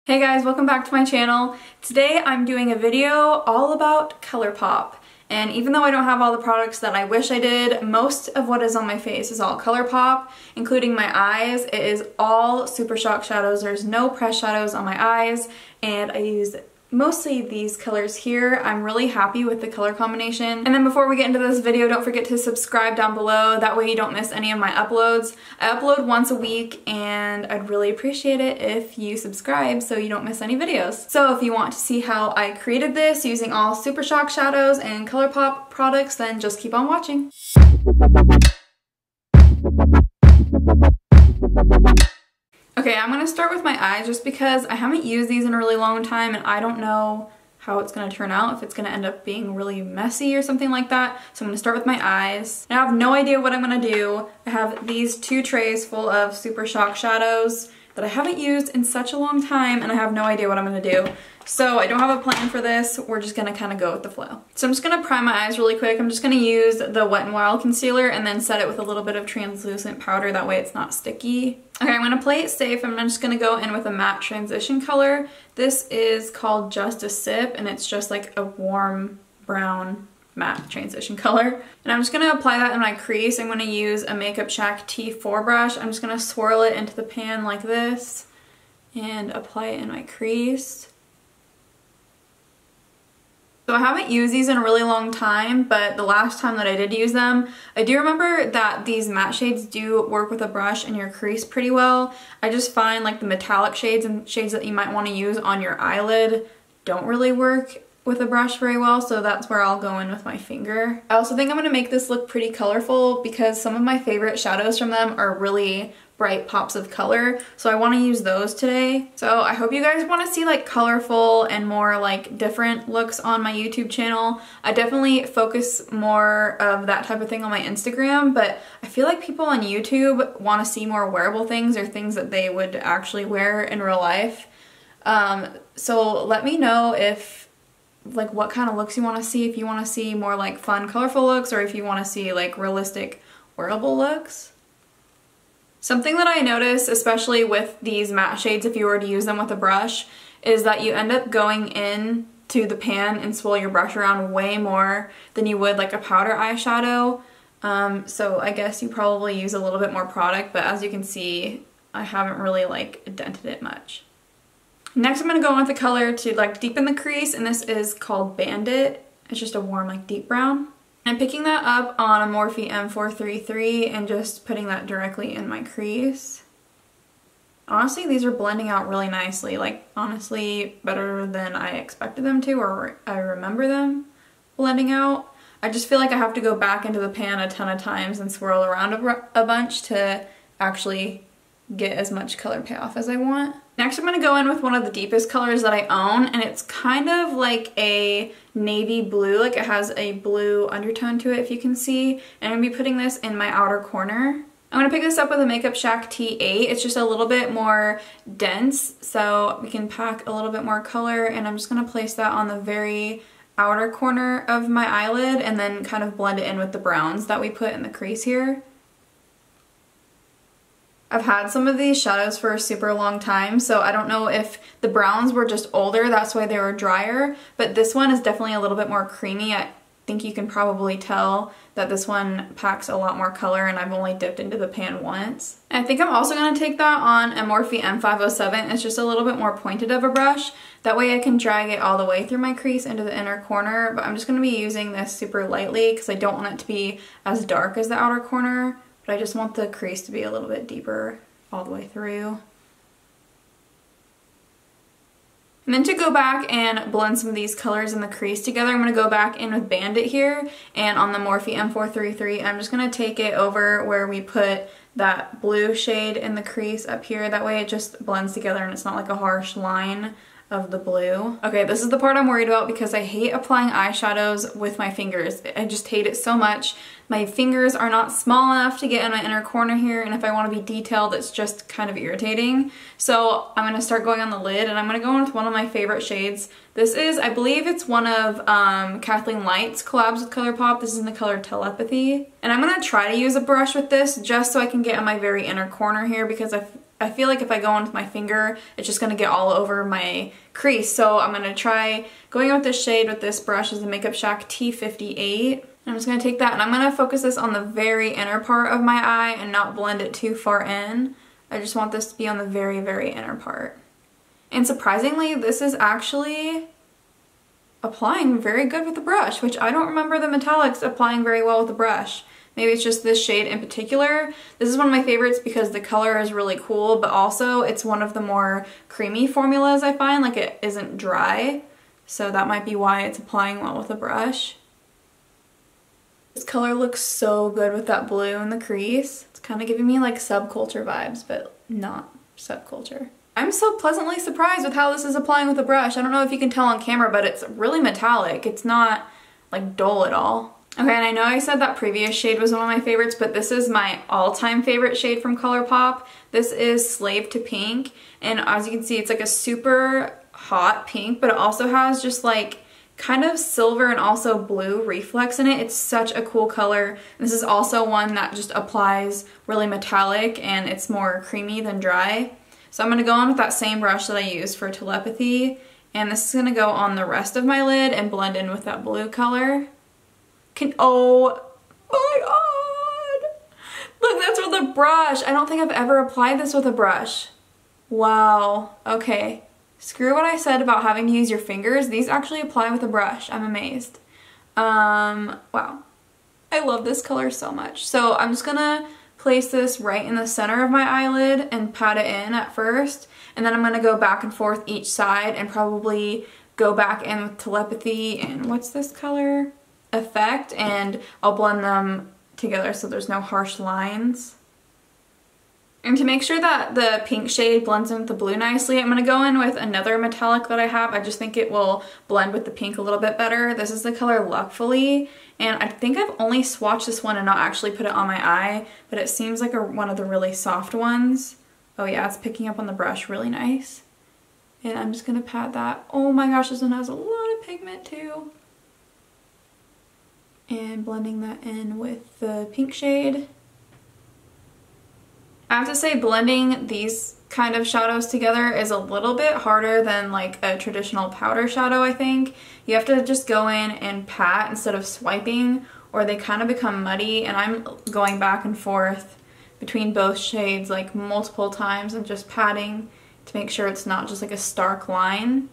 Hey guys, welcome back to my channel. Today I'm doing a video all about Colourpop. And even though I don't have all the products that I wish I did, most of what is on my face is all Colourpop, including my eyes. It is all Super Shock shadows. There's no pressed shadows on my eyes, and I use mostly these colors here. I'm really happy with the color combination. And then before we get into this video, don't forget to subscribe down below. That way you don't miss any of my uploads. I upload once a week and I'd really appreciate it if you subscribe so you don't miss any videos. So if you want to see how I created this using all Super Shock shadows and Colourpop products, then just keep on watching. Okay, I'm going to start with my eyes just because I haven't used these in a really long time and I don't know how it's going to turn out, if it's going to end up being really messy or something like that. So I'm going to start with my eyes. And I have no idea what I'm going to do. I have these two trays full of Super Shock shadows that I haven't used in such a long time and I have no idea what I'm going to do. So I don't have a plan for this. We're just going to kind of go with the flow. So I'm just going to prime my eyes really quick. I'm just going to use the Wet n Wild concealer and then set it with a little bit of translucent powder. That way it's not sticky. Okay, I'm going to play it safe. I'm just going to go in with a matte transition color. This is called Just a Sip and it's just like a warm brown matte transition color. And I'm just going to apply that in my crease. I'm going to use a Makeup Shack T4 brush. I'm just going to swirl it into the pan like this and apply it in my crease. So I haven't used these in a really long time, but the last time that I did use them, I do remember that these matte shades do work with a brush in your crease pretty well. I just find like the metallic shades and shades that you might want to use on your eyelid don't really work with a brush very well, so that's where I'll go in with my finger. I also think I'm going to make this look pretty colorful because some of my favorite shadows from them are really bright pops of color, so I want to use those today. So I hope you guys want to see like colorful and more like different looks on my YouTube channel. I definitely focus more of that type of thing on my Instagram, but I feel like people on YouTube want to see more wearable things or things that they would actually wear in real life. So let me know if like what kind of looks you want to see, if you want to see more like fun colorful looks or if you want to see like realistic wearable looks. Something that I notice, especially with these matte shades, if you were to use them with a brush, is that you end up going in to the pan and swirl your brush around way more than you would like a powder eyeshadow. So I guess you probably use a little bit more product, but as you can see, I haven't really like dented it much. Next I'm going to go in with the color to like deepen the crease, and this is called Bandit. It's just a warm like deep brown. I'm picking that up on a Morphe M433 and just putting that directly in my crease. Honestly, these are blending out really nicely, like honestly better than I expected them to or I remember them blending out. I just feel like I have to go back into the pan a ton of times and swirl around a bunch to actually get as much color payoff as I want. Next I'm going to go in with one of the deepest colors that I own, and it's kind of like a navy blue, like it has a blue undertone to it if you can see, and I'm going to be putting this in my outer corner. I'm going to pick this up with a Makeup Shack T8. It's just a little bit more dense so we can pack a little bit more color, and I'm just going to place that on the very outer corner of my eyelid and then kind of blend it in with the browns that we put in the crease here. I've had some of these shadows for a super long time, so I don't know if the browns were just older, that's why they were drier, but this one is definitely a little bit more creamy. I think you can probably tell that this one packs a lot more color, and I've only dipped into the pan once. And I think I'm also going to take that on a Morphe M507. It's just a little bit more pointed of a brush. That way I can drag it all the way through my crease into the inner corner, but I'm just going to be using this super lightly because I don't want it to be as dark as the outer corner. But I just want the crease to be a little bit deeper all the way through. And then to go back and blend some of these colors in the crease together, I'm going to go back in with Bandit here, and on the Morphe M433, I'm just going to take it over where we put that blue shade in the crease up here. That way it just blends together and it's not like a harsh line of the blue. Okay, this is the part I'm worried about because I hate applying eyeshadows with my fingers. I just hate it so much. My fingers are not small enough to get in my inner corner here, and if I want to be detailed, it's just kind of irritating. So I'm going to start going on the lid, and I'm going to go in with one of my favorite shades. This is, I believe it's one of Kathleen Light's collabs with Colourpop. This is in the color Telepathy. And I'm going to try to use a brush with this just so I can get in my very inner corner here because I feel like if I go in with my finger, it's just gonna get all over my crease. So I'm gonna try going with this shade with this brush is the Makeup Shack T58. I'm just gonna take that and I'm gonna focus this on the very inner part of my eye and not blend it too far in. I just want this to be on the very, very inner part. And surprisingly, this is actually applying very good with the brush, which I don't remember the metallics applying very well with the brush. Maybe it's just this shade in particular. This is one of my favorites because the color is really cool, but also it's one of the more creamy formulas I find, like it isn't dry. So that might be why it's applying well with the brush. This color looks so good with that blue in the crease. It's kind of giving me like subculture vibes, but not subculture. I'm so pleasantly surprised with how this is applying with the brush. I don't know if you can tell on camera, but it's really metallic. It's not like dull at all. Okay, and I know I said that previous shade was one of my favorites, but this is my all-time favorite shade from Colourpop. This is Slave to Pink, and as you can see, it's like a super hot pink, but it also has just like kind of silver and also blue reflex in it. It's such a cool color. This is also one that just applies really metallic and it's more creamy than dry. So I'm going to go on with that same brush that I used for Telepathy, and this is going to go on the rest of my lid and blend in with that blue color. Oh my god! Look, that's with a brush! I don't think I've ever applied this with a brush. Wow. Okay. Screw what I said about having to use your fingers. These actually apply with a brush. I'm amazed. Wow. I love this color so much. So I'm just gonna place this right in the center of my eyelid and pat it in at first. And then I'm gonna go back and forth each side and probably go back in with Telepathy and what's this color? Effect, and I'll blend them together so there's no harsh lines. And to make sure that the pink shade blends in with the blue nicely, I'm going to go in with another metallic that I have. I just think it will blend with the pink a little bit better. This is the color Luckfully, and I think I've only swatched this one and not actually put it on my eye, but it seems like one of the really soft ones. Oh yeah, it's picking up on the brush really nice. And I'm just going to pat that. Oh my gosh, this one has a lot of pigment too. And blending that in with the pink shade. I have to say blending these kind of shadows together is a little bit harder than like a traditional powder shadow, I think. You have to just go in and pat instead of swiping, or they kind of become muddy, and I'm going back and forth between both shades like multiple times and just patting to make sure it's not just like a stark line.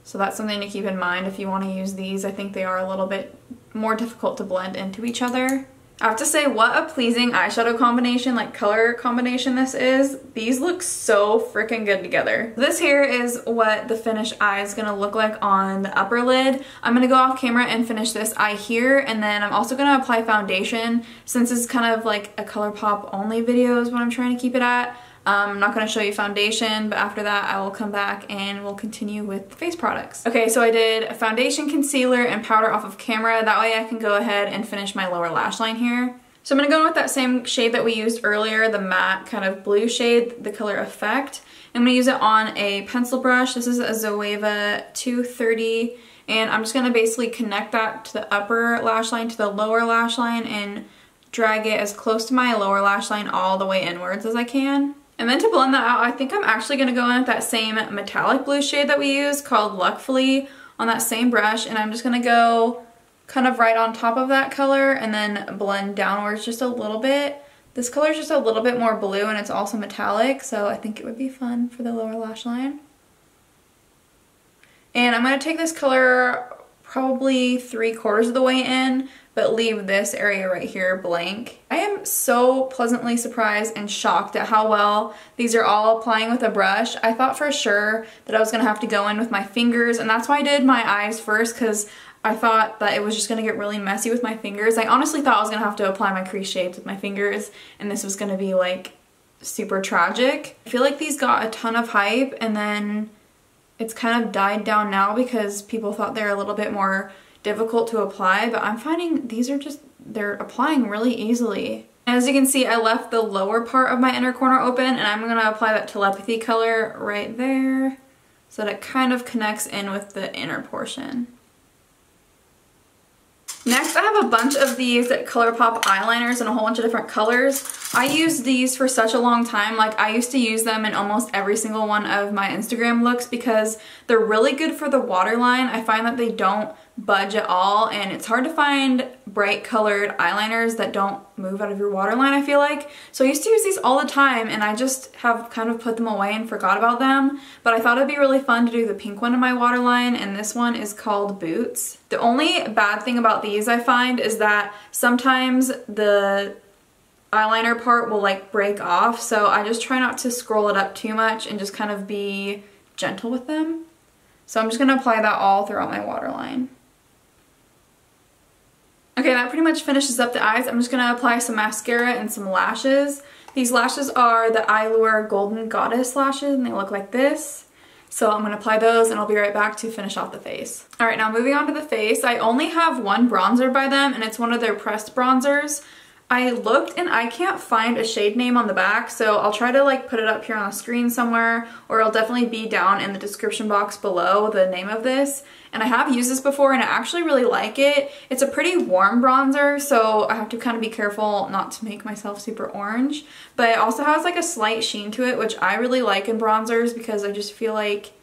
So that's something to keep in mind if you want to use these. I think they are a little bit more difficult to blend into each other. I have to say, what a pleasing eyeshadow combination, like color combination this is. These look so freaking good together. This here is what the finished eye is gonna look like on the upper lid. I'm gonna go off camera and finish this eye here, and then I'm also gonna apply foundation. Since it's kind of like a Colourpop only video is what I'm trying to keep it at. I'm not going to show you foundation, but after that I will come back and we'll continue with face products. Okay, so I did a foundation, concealer, and powder off of camera. That way I can go ahead and finish my lower lash line here. So I'm going to go in with that same shade that we used earlier, the matte kind of blue shade, the color Effect. I'm going to use it on a pencil brush. This is a Zoeva 230, and I'm just going to basically connect that to the upper lash line to the lower lash line and drag it as close to my lower lash line all the way inwards as I can. And then to blend that out, I think I'm actually going to go in with that same metallic blue shade that we used called Luckfully on that same brush, and I'm just going to go kind of right on top of that color and then blend downwards just a little bit. This color is just a little bit more blue and it's also metallic, so I think it would be fun for the lower lash line. And I'm going to take this color probably 3/4 of the way in, but leave this area right here blank. I am so pleasantly surprised and shocked at how well these are all applying with a brush. I thought for sure that I was gonna have to go in with my fingers, and that's why I did my eyes first, because I thought that it was just gonna get really messy with my fingers. I honestly thought I was gonna have to apply my crease shades with my fingers, and this was gonna be like super tragic. I feel like these got a ton of hype, and then it's kind of died down now because people thought they were a little bit more difficult to apply, but I'm finding these are just, they're applying really easily. And as you can see, I left the lower part of my inner corner open, and I'm going to apply that Telepathy color right there so that it kind of connects in with the inner portion. Next, I have a bunch of these Colourpop eyeliners in a whole bunch of different colors. I used these for such a long time. Like, I used to use them in almost every single one of my Instagram looks because they're really good for the waterline. I find that they don't budge at all, and it's hard to find bright colored eyeliners that don't move out of your waterline, I feel like. So I used to use these all the time, and I just have kind of put them away and forgot about them. But I thought it'd be really fun to do the pink one in my waterline, and this one is called Boots. The only bad thing about these, I find, is that sometimes the eyeliner part will like break off, so I just try not to scroll it up too much and just kind of be gentle with them. So I'm just going to apply that all throughout my waterline. Okay, that pretty much finishes up the eyes. I'm just going to apply some mascara and some lashes. These lashes are the Allure Golden Goddess lashes, and they look like this. So I'm going to apply those, and I'll be right back to finish off the face. Alright, now moving on to the face. I only have one bronzer by them, and it's one of their pressed bronzers. I looked and I can't find a shade name on the back, so I'll try to like put it up here on the screen somewhere, or it'll definitely be down in the description box below, the name of this. And I have used this before and I actually really like it. It's a pretty warm bronzer, so I have to kind of be careful not to make myself super orange. But it also has like a slight sheen to it, which I really like in bronzers because I just feel like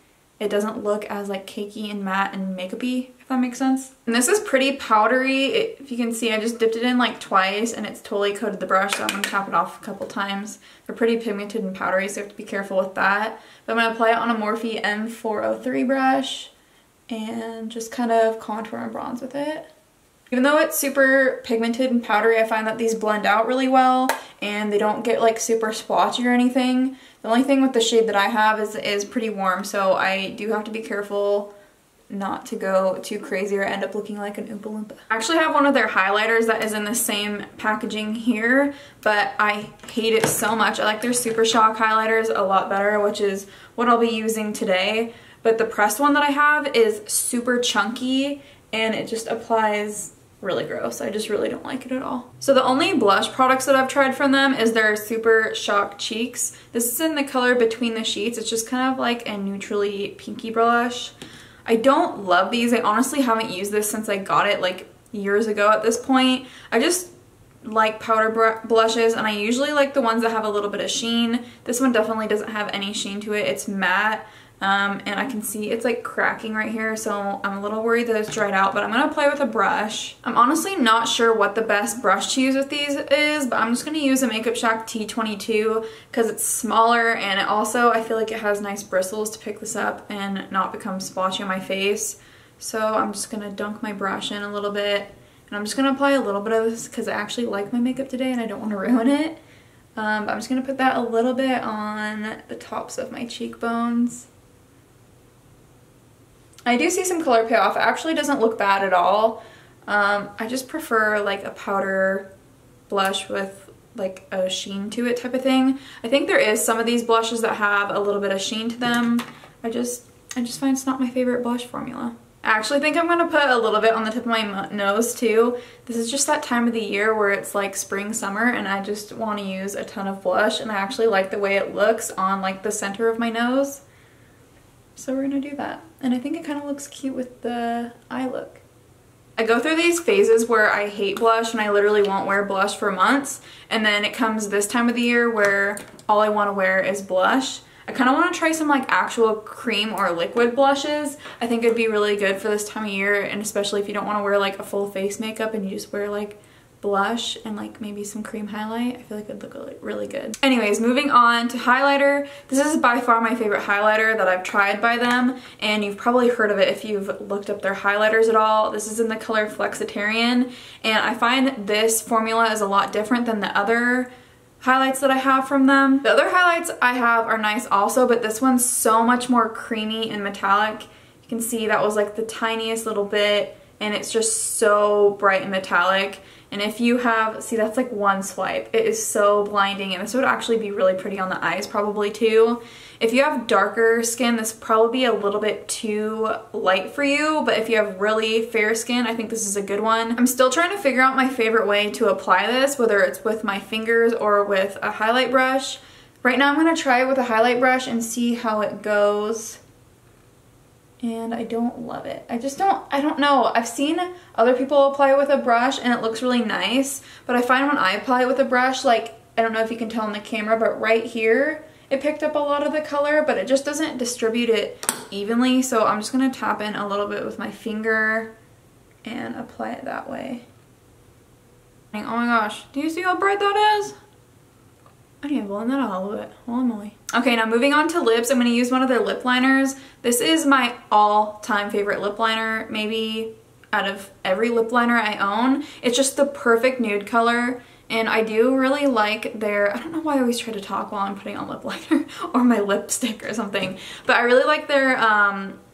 it doesn't look as like cakey and matte and makeup-y, if that makes sense. And this is pretty powdery. If you can see, I just dipped it in like twice and it's totally coated the brush, so I'm going to tap it off a couple times. They're pretty pigmented and powdery, so you have to be careful with that. But I'm going to apply it on a Morphe M403 brush and just kind of contour and bronze with it. Even though it's super pigmented and powdery, I find that these blend out really well and they don't get like super splotchy or anything. The only thing with the shade that I have is pretty warm, so I do have to be careful not to go too crazy or end up looking like an Oompa Loompa. I actually have one of their highlighters that is in the same packaging here, but I hate it so much. I like their Super Shock highlighters a lot better, which is what I'll be using today. But the pressed one that I have is super chunky and it just applies really gross. I just really don't like it at all. So the only blush products that I've tried from them is their Super Shock Cheeks. This is in the color Between the Sheets. It's just kind of like a neutrally pinky blush. I don't love these. I honestly haven't used this since I got it like years ago at this point. I just like powder blushes, and I usually like the ones that have a little bit of sheen. This one definitely doesn't have any sheen to it. It's matte. And I can see it's like cracking right here, so I'm a little worried that it's dried out, but I'm going to apply with a brush. I'm honestly not sure what the best brush to use with these is, but I'm just going to use a Makeup Shack T22 because it's smaller, and it also, I feel like it has nice bristles to pick this up and not become splotchy on my face. So I'm just going to dunk my brush in a little bit, and I'm just going to apply a little bit of this because I actually like my makeup today and I don't want to ruin it. But I'm just going to put that a little bit on the tops of my cheekbones. I do see some color payoff. It actually doesn't look bad at all. I just prefer like a powder blush with like a sheen to it type of thing. I think there is some of these blushes that have a little bit of sheen to them. I just find it's not my favorite blush formula. I actually think I'm going to put a little bit on the tip of my nose too. This is just that time of the year where it's like spring, summer, and I just want to use a ton of blush, and I actually like the way it looks on like the center of my nose. So we're gonna do that. And I think it kind of looks cute with the eye look. I go through these phases where I hate blush and I literally won't wear blush for months. And then it comes this time of the year where all I want to wear is blush. I kind of want to try some like actual cream or liquid blushes. I think it'd be really good for this time of year, and especially if you don't want to wear like a full face makeup and you just wear like blush and like maybe some cream highlight. I feel like it'd look really good. Anyways, moving on to highlighter. This is by far my favorite highlighter that I've tried by them, and you've probably heard of it if you've looked up their highlighters at all. This is in the color Flexitarian, and I find this formula is a lot different than the other highlights that I have from them. The other highlights I have are nice also, but this one's so much more creamy and metallic. You can see that was like the tiniest little bit, and it's just so bright and metallic. And if you have, see, that's like one swipe. It is so blinding, and this would actually be really pretty on the eyes probably too. If you have darker skin, this would probably be a little bit too light for you, but if you have really fair skin, I think this is a good one. I'm still trying to figure out my favorite way to apply this, whether it's with my fingers or with a highlight brush. Right now I'm going to try it with a highlight brush and see how it goes. and I don't love it. I don't know. I've seen other people apply it with a brush and it looks really nice, but I find when I apply it with a brush, like, I don't know if you can tell on the camera, but right here, it picked up a lot of the color, but it just doesn't distribute it evenly. So I'm just gonna tap in a little bit with my finger and apply it that way. Oh my gosh, do you see how bright that is? I need to blend that out a little bit. Holy moly. Okay, now moving on to lips, I'm going to use one of their lip liners. This is my all-time favorite lip liner, maybe out of every lip liner I own. It's just the perfect nude color, and I do really like their, I don't know why I always try to talk while I'm putting on lip liner or my lipstick or something, but I really like their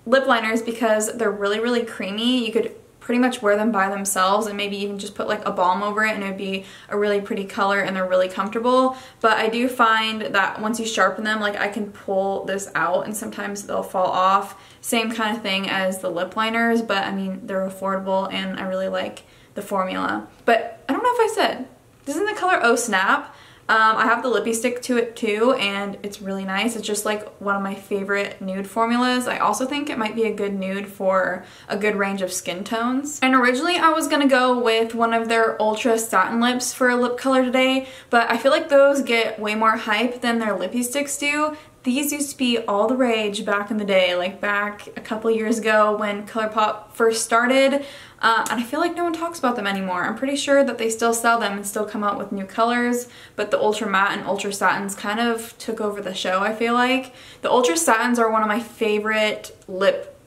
lip liners because they're really, really creamy. You could pretty much wear them by themselves and maybe even just put like a balm over it and it would be a really pretty color and they're really comfortable. But I do find that once you sharpen them, like I can pull this out and sometimes they'll fall off. Same kind of thing as the lip liners, but I mean, they're affordable and I really like the formula. But I don't know if I said, this is in the color Oh Snap. I have the lippy stick to it too, and it's really nice. It's just like one of my favorite nude formulas. I also think it might be a good nude for a good range of skin tones. And originally I was gonna go with one of their Ultra Satin Lips for a lip color today, but I feel like those get way more hype than their lippy sticks do. These used to be all the rage back in the day, like back a couple years ago when Colourpop first started, and I feel like no one talks about them anymore. I'm pretty sure that they still sell them and still come out with new colors, but the Ultra Matte and Ultra Satins kind of took over the show, I feel like. The Ultra Satins are one of my favorite lip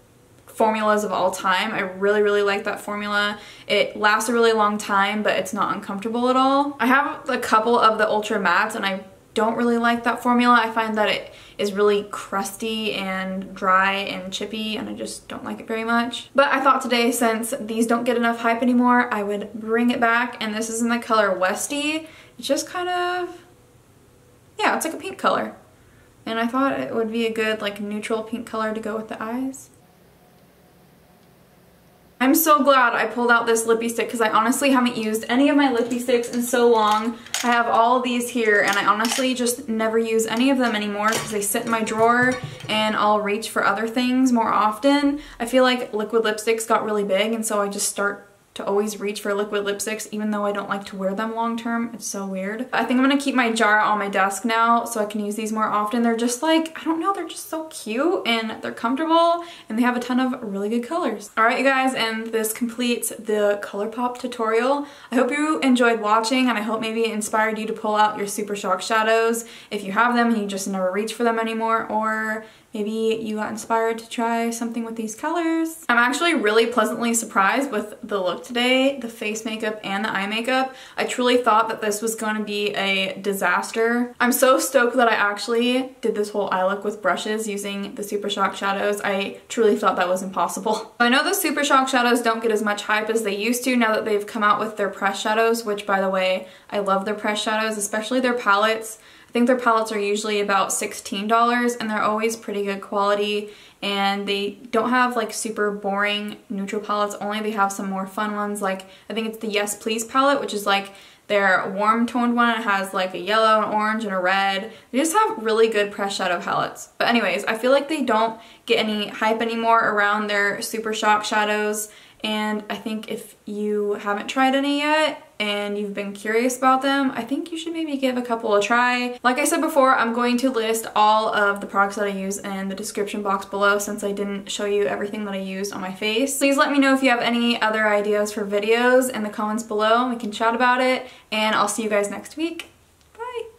formulas of all time. I really, really like that formula. It lasts a really long time, but it's not uncomfortable at all. I have a couple of the Ultra Mattes and I don't really like that formula. I find that it is really crusty and dry and chippy and I just don't like it very much. But I thought today, since these don't get enough hype anymore, I would bring it back, and this is in the color Westy. It's just kind of, yeah, it's like a pink color. And I thought it would be a good like neutral pink color to go with the eyes. I'm so glad I pulled out this lippy stick because I honestly haven't used any of my lippy sticks in so long. I have all of these here and I honestly just never use any of them anymore because they sit in my drawer and I'll reach for other things more often. I feel like liquid lipsticks got really big and so I just start to always reach for liquid lipsticks even though I don't like to wear them long term. It's so weird. I think I'm gonna keep my jar on my desk now so I can use these more often. They're just like, I don't know, they're just so cute and they're comfortable and they have a ton of really good colors. Alright you guys, and this completes the Colourpop tutorial. I hope you enjoyed watching and I hope maybe it inspired you to pull out your Super Shock shadows if you have them and you just never reach for them anymore, or maybe you got inspired to try something with these colors. I'm actually really pleasantly surprised with the look today, the face makeup and the eye makeup. I truly thought that this was going to be a disaster. I'm so stoked that I actually did this whole eye look with brushes using the Super Shock shadows. I truly thought that was impossible. I know the Super Shock shadows don't get as much hype as they used to now that they've come out with their press shadows, which by the way, I love their press shadows, especially their palettes. I think their palettes are usually about $16 and they're always pretty good quality, and they don't have like super boring neutral palettes only. They have some more fun ones, like I think it's the Yes Please palette, which is like their warm toned one. It has like a yellow, an orange, and a red. They just have really good pressed shadow palettes. But anyways, I feel like they don't get any hype anymore around their Super Shock shadows, and I think if you haven't tried any yet and you've been curious about them, I think you should maybe give a couple a try. Like I said before, I'm going to list all of the products that I use in the description box below since I didn't show you everything that I used on my face. Please let me know if you have any other ideas for videos in the comments below. We can chat about it, and I'll see you guys next week.